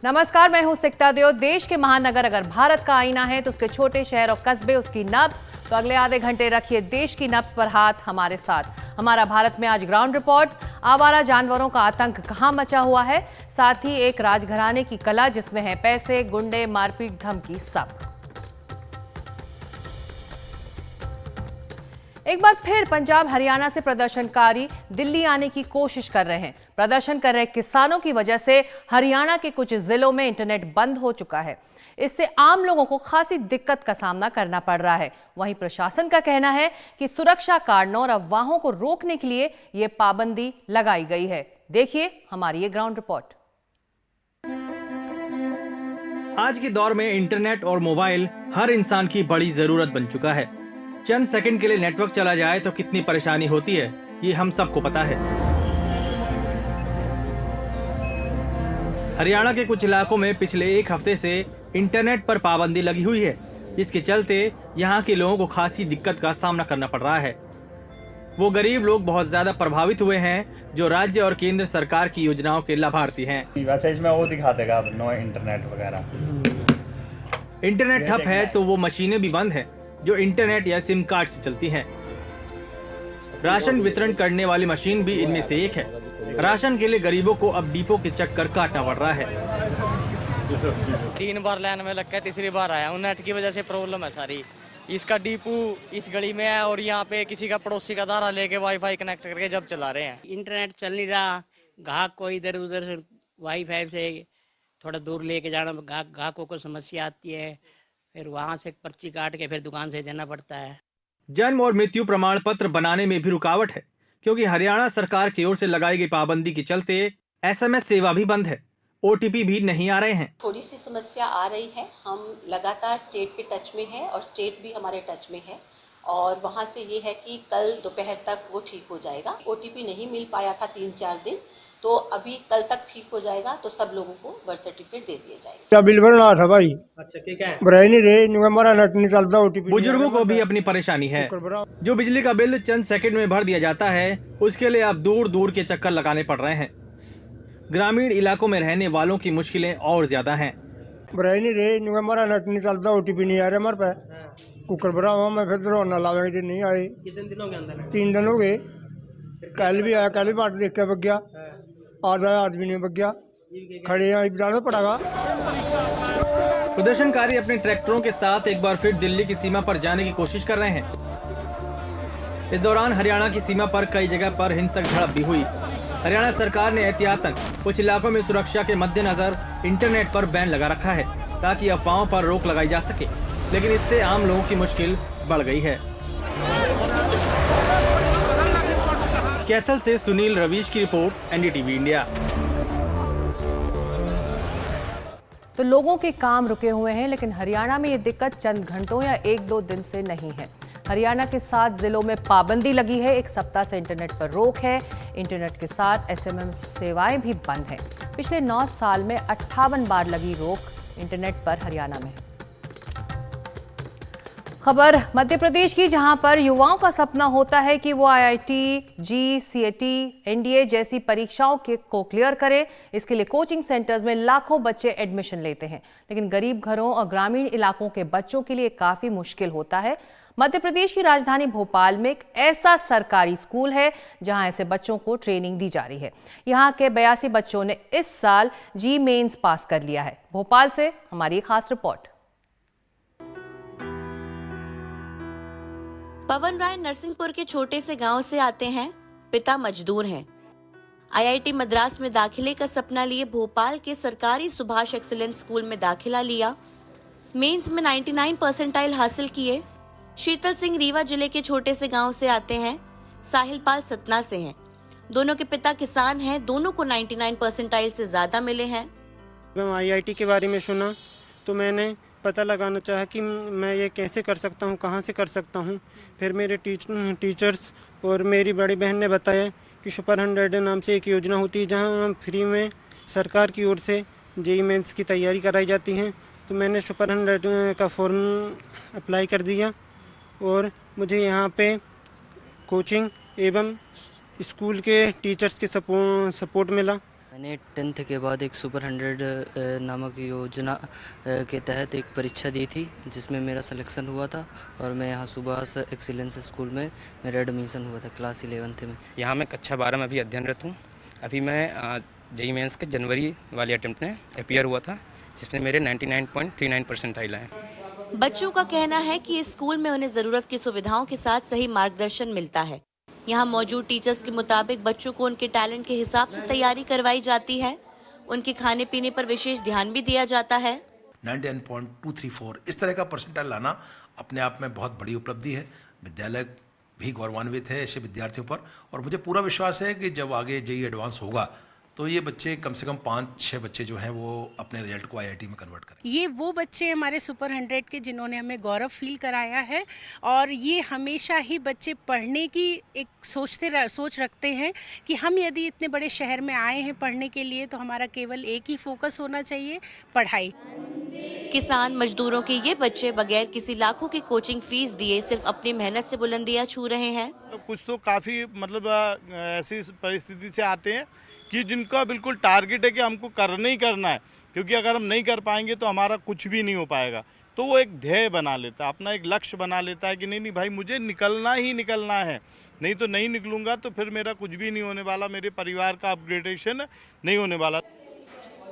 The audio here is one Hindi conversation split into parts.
नमस्कार, मैं हूं सिकता देव। देश के महानगर अगर भारत का आईना है तो उसके छोटे शहर और कस्बे उसकी नब्ज। तो अगले आधे घंटे रखिए देश की नब्ज पर हाथ हमारे साथ। हमारा भारत में आज ग्राउंड रिपोर्ट्स, आवारा जानवरों का आतंक कहां मचा हुआ है, साथ ही एक राजघराने की कला जिसमें है पैसे, गुंडे, मारपीट, धमकी, सब। एक बार फिर पंजाब हरियाणा से प्रदर्शनकारी दिल्ली आने की कोशिश कर रहे हैं। प्रदर्शन कर रहे किसानों की वजह से हरियाणा के कुछ जिलों में इंटरनेट बंद हो चुका है। इससे आम लोगों को खासी दिक्कत का सामना करना पड़ रहा है। वहीं प्रशासन का कहना है कि सुरक्षा कारणों और अफवाहों को रोकने के लिए ये पाबंदी लगाई गई है। देखिए हमारी ये ग्राउंड रिपोर्ट। आज के दौर में इंटरनेट और मोबाइल हर इंसान की बड़ी जरूरत बन चुका है। चंद सेकंड के लिए नेटवर्क चला जाए तो कितनी परेशानी होती है, ये हम सबको पता है। हरियाणा के कुछ इलाकों में पिछले एक हफ्ते से इंटरनेट पर पाबंदी लगी हुई है, जिसके चलते यहाँ के लोगों को खासी दिक्कत का सामना करना पड़ रहा है। वो गरीब लोग बहुत ज्यादा प्रभावित हुए हैं जो राज्य और केंद्र सरकार की योजनाओं के लाभार्थी हैं। इसमें वो दिखा देगा नो इंटरनेट वगैरह। इंटरनेट ठप है तो वो मशीनें भी बंद हैं जो इंटरनेट या सिम कार्ड से चलती हैं। राशन वितरण करने वाली मशीन भी इनमें से एक है। राशन के लिए गरीबों को अब डिपो के चक्कर काटना पड़ रहा है। 3 बार लाइन में लग के तीसरी बार आया हूँ। नेट की वजह से प्रॉब्लम है सारी। इसका डिपो इस गली में है और यहाँ पे किसी का पड़ोसी का धारा लेके वाईफाई कनेक्ट करके जब चला रहे हैं। इंटरनेट चल नहीं रहा, ग्राहक को इधर उधर से वाईफाई से थोड़ा दूर लेके जाना, ग्राहकों को समस्या आती है, फिर वहां से पर्ची काट के फिर दुकान से देना पड़ता है। जन्म और मृत्यु प्रमाण पत्र बनाने में भी रुकावट है, क्योंकि हरियाणा सरकार की ओर से लगाई गई पाबंदी के चलते SMS सेवा भी बंद है, OTP भी नहीं आ रहे हैं। थोड़ी सी समस्या आ रही है। हम लगातार स्टेट के टच में हैं और स्टेट भी हमारे टच में है और वहाँ से ये है कि कल दोपहर तक वो ठीक हो जाएगा। OTP नहीं मिल पाया था 3-4 दिन, तो अभी कल तक ठीक हो जाएगा तो सब लोगों को बर्थ सर्टिफिकेट दे दिया जाएगा। क्या बिल भरना था भाई? अच्छा ठीक है। भरा ही नहीं रहे, हमारा नेट नहीं चलता, OTP। बुजुर्गों को भी अपनी परेशानी है। जो बिजली का बिल चंद सेकंड में भर दिया जाता है, उसके लिए अब दूर दूर के चक्कर लगाने पड़ रहे हैं। ग्रामीण इलाकों में रहने वालों की मुश्किलें और ज्यादा हैं। भरा ही नहीं रहे, हमारा नेट नहीं चलता, OTP नहीं आ रहा हमारे पे। कुकर भरा हुआ, मैं फिर रोना लावेंगे नहीं आए। कितने दिनों के अंदर? 3 दिन हो गए। कल भी आया, कल भी बात देख के बग गया, आज आया आज भी नहीं बग गया। खड़े हैं, जाना पड़ेगा। प्रदर्शनकारी अपने ट्रैक्टरों के साथ एक बार फिर दिल्ली की सीमा पर जाने की कोशिश कर रहे हैं। इस दौरान हरियाणा की सीमा पर कई जगह पर हिंसक झड़प भी हुई। हरियाणा सरकार ने एहतियातन कुछ इलाकों में सुरक्षा के मद्देनजर इंटरनेट पर बैन लगा रखा है, ताकि अफवाहों पर रोक लगाई जा सके, लेकिन इससे आम लोगों की मुश्किल बढ़ गई है। कैथल से सुनील रवीश की रिपोर्ट, NDTV इंडिया। तो लोगों के काम रुके हुए हैं, लेकिन हरियाणा में ये दिक्कत चंद घंटों या 1-2 दिन से नहीं है। हरियाणा के 7 जिलों में पाबंदी लगी है। 1 सप्ताह से इंटरनेट पर रोक है। इंटरनेट के साथ SMS सेवाएं भी बंद हैं। पिछले 9 साल में 58 बार लगी रोक इंटरनेट पर हरियाणा में। खबर मध्य प्रदेश की, जहां पर युवाओं का सपना होता है कि वो IIT, JEE, CET, NDA जैसी परीक्षाओं को क्लियर करें। इसके लिए कोचिंग सेंटर्स में लाखों बच्चे एडमिशन लेते हैं, लेकिन गरीब घरों और ग्रामीण इलाकों के बच्चों के लिए काफी मुश्किल होता है। मध्य प्रदेश की राजधानी भोपाल में एक ऐसा सरकारी स्कूल है जहां ऐसे बच्चों को ट्रेनिंग दी जा रही है। यहां के 82 बच्चों ने इस साल JEE मेंस पास कर लिया है। भोपाल से हमारी एक खास रिपोर्ट। पवन राय नरसिंहपुर के छोटे से गांव से आते हैं। पिता मजदूर हैं। IIT मद्रास में दाखिले का सपना लिए भोपाल के सरकारी सुभाष एक्सीलेंस स्कूल में दाखिला लिया। मेंस में 99 परसेंटाइल हासिल किए। शीतल सिंह रीवा जिले के छोटे से गांव से आते हैं। साहिल पाल सतना से हैं। दोनों के पिता किसान हैं। दोनों को 99 परसेंटाइल से ज्यादा मिले हैं। जब IIT के बारे में सुना तो मैंने पता लगाना चाहा कि मैं ये कैसे कर सकता हूँ, कहाँ से कर सकता हूँ। फिर मेरे टीचर्स और मेरी बड़ी बहन ने बताया कि सुपर 100 नाम से एक योजना होती है जहाँ फ्री में सरकार की ओर से JEE मेंस की तैयारी कराई जाती है। तो मैंने सुपर 100 का फॉर्म अप्लाई कर दिया और मुझे यहाँ पे कोचिंग एवं स्कूल के टीचर्स के सपोर्ट मिला। मैंने 10th के बाद एक सुपर 100 नामक योजना के तहत एक परीक्षा दी थी जिसमें मेरा सिलेक्शन हुआ था और मैं यहाँ सुभाष एक्सीलेंस स्कूल में मेरा एडमिशन हुआ था क्लास 11th में। यहाँ मैं कक्षा 12 में अभी अध्ययनरत हूँ। अभी मैं जेईई मेंस के जनवरी वाले अटेम्प्ट में अपीयर हुआ था जिसमें मेरे 99.39 परसेंटाइल आए। बच्चों का कहना है कि इस स्कूल में उन्हें जरूरत की सुविधाओं के साथ सही मार्गदर्शन मिलता है। यहाँ मौजूद टीचर्स के मुताबिक बच्चों को उनके टैलेंट के हिसाब से तैयारी करवाई जाती है। उनके खाने पीने पर विशेष ध्यान भी दिया जाता है। 99.234 इस तरह का परसेंटाइल लाना अपने आप में बहुत बड़ी उपलब्धि है। विद्यालय भी गौरवान्वित है ऐसे विद्यार्थियों पर और मुझे पूरा विश्वास है कि जब आगे जेईई एडवांस होगा तो ये बच्चे कम से कम 5-6 बच्चे जो हैं वो अपने रिजल्ट को आईआईटी में कन्वर्ट करें। ये वो बच्चे हमारे सुपर 100 के जिन्होंने हमें गौरव फील कराया है और ये हमेशा ही बच्चे पढ़ने की एक सोच रखते हैं कि हम यदि इतने बड़े शहर में आए हैं पढ़ने के लिए तो हमारा केवल एक ही फोकस होना चाहिए, पढ़ाई। किसान मजदूरों के ये बच्चे बगैर किसी लाखों की कोचिंग फीस दिए सिर्फ अपनी मेहनत से बुलंदियां छू रहे हैं। कुछ तो काफ़ी ऐसी परिस्थिति से आते हैं कि जिनका बिल्कुल टारगेट है कि हमको करना ही करना है, क्योंकि अगर हम नहीं कर पाएंगे तो हमारा कुछ भी नहीं हो पाएगा। तो वो एक ध्येय बना लेता है, अपना एक लक्ष्य बना लेता है कि नहीं भाई मुझे निकलना ही निकलना है, नहीं तो नहीं निकलूंगा तो फिर मेरा कुछ भी नहीं होने वाला, मेरे परिवार का अपग्रेडेशन नहीं होने वाला।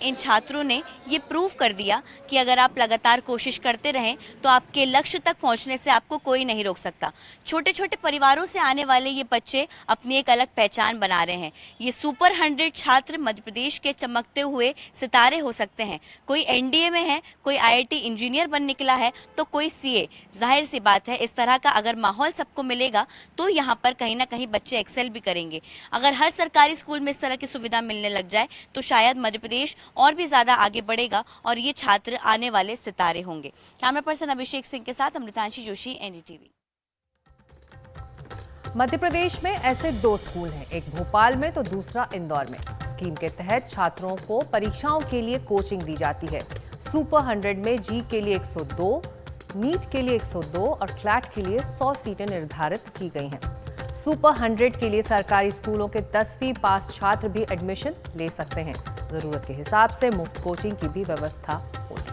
इन छात्रों ने ये प्रूव कर दिया कि अगर आप लगातार कोशिश करते रहें तो आपके लक्ष्य तक पहुंचने से आपको कोई नहीं रोक सकता। छोटे छोटे परिवारों से आने वाले ये बच्चे अपनी एक अलग पहचान बना रहे हैं। ये सुपर 100 छात्र मध्य प्रदेश के चमकते हुए सितारे हो सकते हैं। कोई एनडीए में है, कोई आईआईटी इंजीनियर बन निकला है तो कोई सीए। जाहिर सी बात है इस तरह का अगर माहौल सबको मिलेगा तो यहाँ पर कहीं ना कहीं बच्चे एक्सेल भी करेंगे। अगर हर सरकारी स्कूल में इस तरह की सुविधा मिलने लग जाए तो शायद मध्य प्रदेश और भी ज्यादा आगे बढ़ेगा और ये छात्र आने वाले सितारे होंगे। कैमरा पर्सन अभिषेक सिंह के साथ अमृतांशी जोशी, एनडीटीवी। मध्य प्रदेश में ऐसे 2 स्कूल हैं, एक भोपाल में तो दूसरा इंदौर में। स्कीम के तहत छात्रों को परीक्षाओं के लिए कोचिंग दी जाती है। सुपर 100 में जी के लिए 102, नीट के लिए 102 और क्लैट के लिए 100 सीटें निर्धारित की गई हैं। सुपर 100 के लिए सरकारी स्कूलों के 10वीं पास छात्र भी एडमिशन ले सकते हैं। जरूरत के हिसाब से मुफ्त कोचिंग की भी व्यवस्था होगी।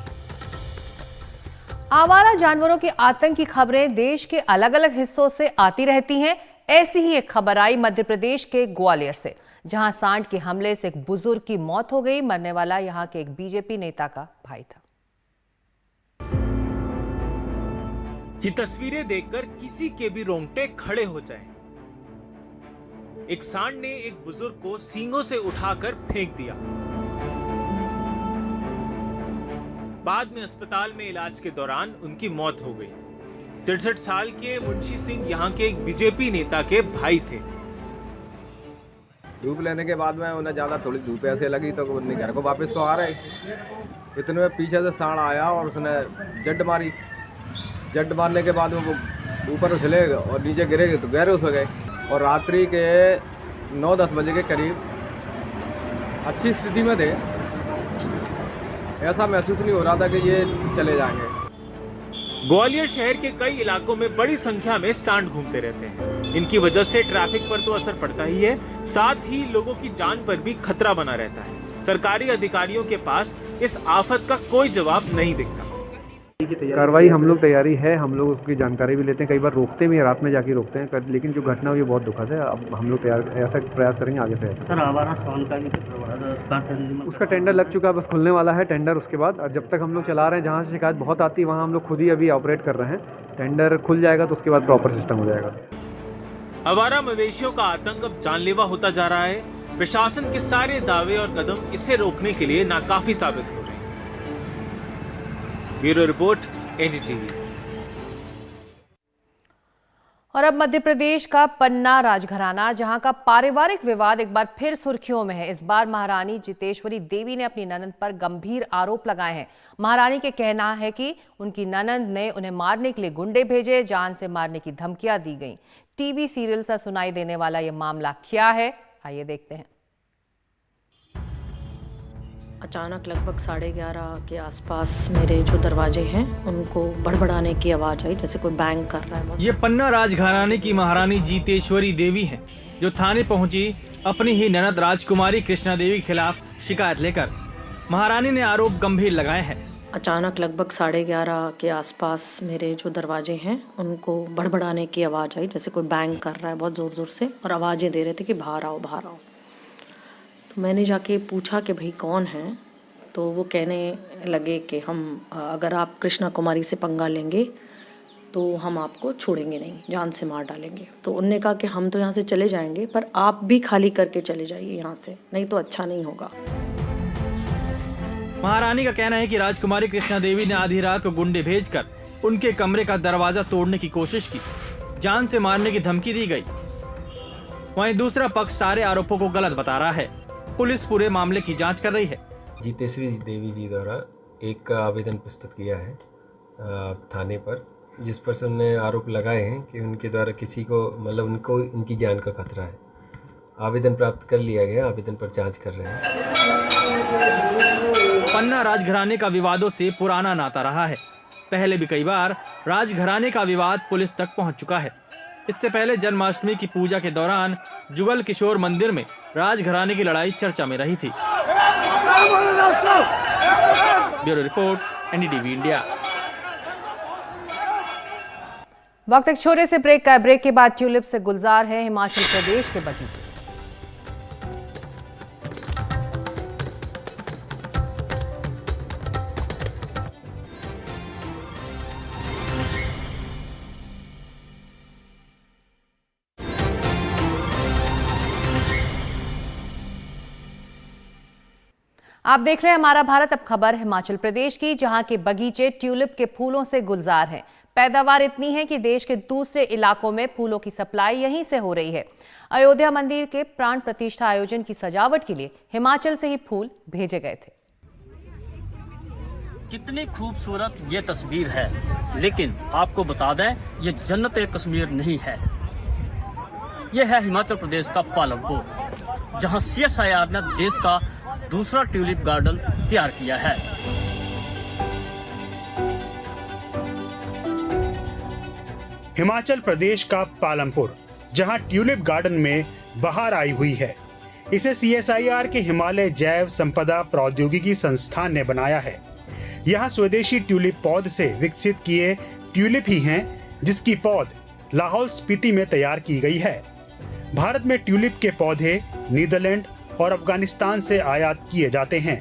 आवारा जानवरों के आतंक की खबरें देश के अलग अलग हिस्सों से आती रहती हैं। ऐसी ही एक खबर आई मध्य प्रदेश के ग्वालियर से, जहां सांड के हमले से एक बुजुर्ग की मौत हो गई। मरने वाला यहां के एक बीजेपी नेता का भाई था। ये तस्वीरें देखकर किसी के भी रोंगटे खड़े हो जाएं। एक सांड ने एक बुजुर्ग को सींगों से उठाकर फेंक दिया। बाद में अस्पताल में इलाज के दौरान उनकी मौत हो गई। 63 साल के मुंशी सिंह यहाँ के एक बीजेपी नेता के भाई थे। धूप लेने के बाद में उन्हें ज्यादा थोड़ी धूप ऐसे लगी तो अपने घर को वापस तो आ रहे, इतने में पीछे से सांड आया और उसने जड़ मारी। जड़ मारने के बाद में वो ऊपर उछले और नीचे गिरे तो गहरे हो गए और रात्रि के 9-10 बजे के करीब अच्छी स्थिति में थे। ऐसा महसूस नहीं हो रहा था कि ये चले जाएंगे। ग्वालियर शहर के कई इलाकों में बड़ी संख्या में सांड घूमते रहते हैं। इनकी वजह से ट्रैफिक पर तो असर पड़ता ही है, साथ ही लोगों की जान पर भी खतरा बना रहता है। सरकारी अधिकारियों के पास इस आफत का कोई जवाब नहीं दिखता। कार्रवाई हम लोग तैयारी है, हम लोग उसकी जानकारी भी लेते हैं, कई बार रोकते भी हैं, रात में जाके रोकते हैं, लेकिन जो घटना हुई बहुत दुखद है। अब हम लोग ऐसा प्रयास करेंगे आगे से। सर आवारा सांड का उसका टेंडर लग चुका है, बस खुलने वाला है टेंडर। उसके बाद जब तक हम लोग चला रहे हैं, जहाँ से शिकायत बहुत आती है वहाँ हम लोग खुद ही अभी ऑपरेट कर रहे हैं। टेंडर खुल जाएगा तो उसके बाद प्रॉपर सिस्टम हो जाएगा। आवारा मवेशियों का आतंक अब जानलेवा होता जा रहा है। प्रशासन के सारे दावे और कदम इसे रोकने के लिए नाकाफी साबित हो रहे हैं। Bureau report, NDTV. और अब मध्य प्रदेश का पन्ना राजघराना, जहां का पारिवारिक विवाद एक बार फिर सुर्खियों में है। इस बार महारानी जितेश्वरी देवी ने अपनी ननंद पर गंभीर आरोप लगाए हैं। महारानी के कहना है कि उनकी ननंद ने उन्हें मारने के लिए गुंडे भेजे, जान से मारने की धमकियां दी गईं। टीवी सीरियल से सुनाई देने वाला यह मामला क्या है, आइए देखते हैं। अचानक लगभग 11:30 के आसपास मेरे जो दरवाजे हैं उनको बड़बड़ाने की आवाज आई, जैसे कोई बैंग कर रहा है। ये पन्ना राजघराने की महारानी जीतेश्वरी देवी हैं, जो थाने पहुंची अपनी ही ननद राजकुमारी कृष्णा देवी के खिलाफ शिकायत लेकर महारानी ने आरोप गंभीर लगाए हैं। अचानक लगभग 11:30 के आसपास मेरे जो दरवाजे हैं उनको बड़बड़ाने की आवाज़ आई, जैसे कोई बैंग कर रहा है बहुत ज़ोर ज़ोर से, और आवाज़ें दे रहे थे कि बाहर आओ बाहर आओ। तो मैंने जाके पूछा कि भाई कौन है, तो वो कहने लगे कि हम अगर आप कृष्णा कुमारी से पंगा लेंगे तो हम आपको छोड़ेंगे नहीं, जान से मार डालेंगे। तो उनने कहा कि हम तो यहाँ से चले जाएंगे पर आप भी खाली करके चले जाइए यहाँ से, नहीं तो अच्छा नहीं होगा। महारानी का कहना है कि राजकुमारी कृष्णा देवी ने आधी रात को गुंडे भेजकर उनके कमरे का दरवाजा तोड़ने की कोशिश की, जान से मारने की धमकी दी गई। वहीं दूसरा पक्ष सारे आरोपों को गलत बता रहा है। पुलिस पूरे मामले की जांच कर रही है। जीतेश्वरी देवी जी द्वारा एक आवेदन प्रस्तुत किया है थाने पर, जिस पर उन्होंने आरोप लगाए हैं कि उनके द्वारा किसी को मतलब उनको उनकी जान का खतरा है। आवेदन प्राप्त कर लिया गया, आवेदन पर जांच कर रहे हैं। पन्ना राजघराने का विवादों से पुराना नाता रहा है। पहले भी कई बार राजघराने का विवाद पुलिस तक पहुंच चुका है। इससे पहले जन्माष्टमी की पूजा के दौरान जुगल किशोर मंदिर में राजघराने की लड़ाई चर्चा में रही थी। Bureau report, NDTV India. वक्त एक छोटे से ब्रेक का। ब्रेक के बाद ट्यूलिप से गुलजार है हिमाचल प्रदेश के बगीचे। आप देख रहे हैं हमारा भारत। अब खबर हिमाचल प्रदेश की, जहां के बगीचे ट्यूलिप के फूलों से गुलजार हैं। पैदावार इतनी है कि देश के दूसरे इलाकों में फूलों की सप्लाई यहीं से हो रही है। अयोध्या मंदिर के प्राण प्रतिष्ठा आयोजन की सजावट के लिए हिमाचल से ही फूल भेजे गए थे। कितनी खूबसूरत ये तस्वीर है, लेकिन आपको बता दें ये जन्नत कश्मीर नहीं है। यह है हिमाचल प्रदेश का पालमपुर, जहां CSIR ने देश का दूसरा ट्यूलिप गार्डन तैयार किया है। हिमाचल प्रदेश का पालमपुर, जहां ट्यूलिप गार्डन में बहार आई हुई है। इसे CSIR के हिमालय जैव संपदा प्रौद्योगिकी संस्थान ने बनाया है। यहां स्वदेशी ट्यूलिप पौध से विकसित किए ट्यूलिप ही हैं, जिसकी पौध लाहौल स्पीति में तैयार की गई है। भारत में ट्यूलिप के पौधे नीदरलैंड और अफगानिस्तान से आयात किए जाते हैं।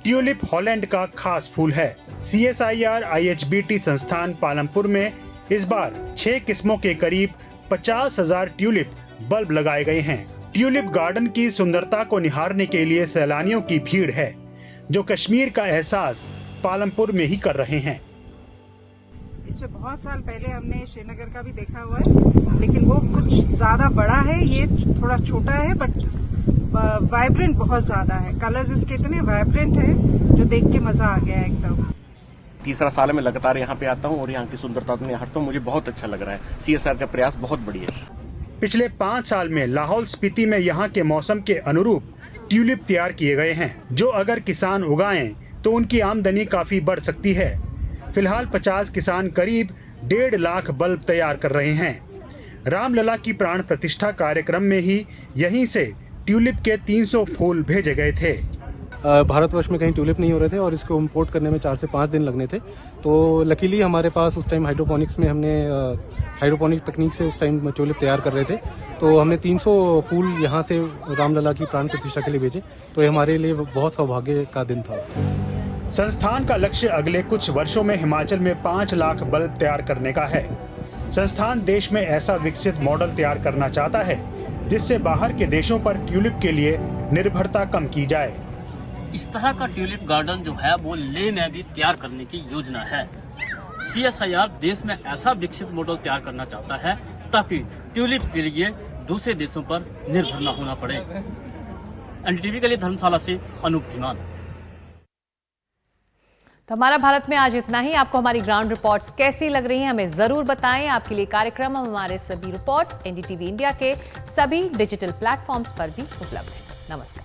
ट्यूलिप हॉलैंड का खास फूल है। CSIR IHBT संस्थान पालमपुर में इस बार 6 किस्मों के करीब 50,000 ट्यूलिप बल्ब लगाए गए हैं। ट्यूलिप गार्डन की सुंदरता को निहारने के लिए सैलानियों की भीड़ है, जो कश्मीर का एहसास पालमपुर में ही कर रहे हैं। इससे बहुत साल पहले हमने श्रीनगर का भी देखा हुआ है, लेकिन वो कुछ ज्यादा बड़ा है, ये थोड़ा छोटा है, बट वाइब्रेंट बहुत ज्यादा है। कलर्स इसके इतने वाइब्रेंट है जो देख के मजा आ गया एकदम। तीसरा साल में लगातार यहाँ पे आता हूँ और यहाँ की सुंदरता में निहारता हूँ, मुझे बहुत अच्छा लग रहा है। CSIR का प्रयास बहुत बढ़िया है। पिछले 5 साल में लाहौल स्पीति में यहाँ के मौसम के अनुरूप ट्यूलिप तैयार किए गए हैं, जो अगर किसान उगाएं तो उनकी आमदनी काफी बढ़ सकती है। फिलहाल 50 किसान करीब 1.5 लाख बल्ब तैयार कर रहे हैं। रामलला की प्राण प्रतिष्ठा कार्यक्रम में ही यहीं से ट्यूलिप के 300 फूल भेजे गए थे। भारतवर्ष में कहीं ट्यूलिप नहीं हो रहे थे और इसको इम्पोर्ट करने में 4 से 5 दिन लगने थे। तो लकीली हमारे पास उस टाइम हाइड्रोपोनिक्स में हमने हाइड्रोपोनिक तकनीक से उस टाइम ट्यूलिप तैयार कर रहे थे। तो हमने 300 फूल यहाँ से रामलला की प्राण प्रतिष्ठा के लिए भेजे। तो ये हमारे लिए बहुत सौभाग्य का दिन था। संस्थान का लक्ष्य अगले कुछ वर्षों में हिमाचल में 5 लाख बल्ब तैयार करने का है। संस्थान देश में ऐसा विकसित मॉडल तैयार करना चाहता है जिससे बाहर के देशों पर ट्यूलिप के लिए निर्भरता कम की जाए। इस तरह का ट्यूलिप गार्डन जो है वो लेह में भी तैयार करने की योजना है। CSIR देश में ऐसा विकसित मॉडल तैयार करना चाहता है ताकि ट्यूलिप के लिए दूसरे देशों पर निर्भर न होना पड़े। NDTV के लिए धर्मशाला से अनूप धीमान। तो हमारा भारत में आज इतना ही। आपको हमारी ग्राउंड रिपोर्ट्स कैसी लग रही हैं हमें जरूर बताएं। आपके लिए कार्यक्रम हमारे सभी रिपोर्ट्स NDTV इंडिया के सभी डिजिटल प्लेटफॉर्म्स पर भी उपलब्ध है। नमस्कार।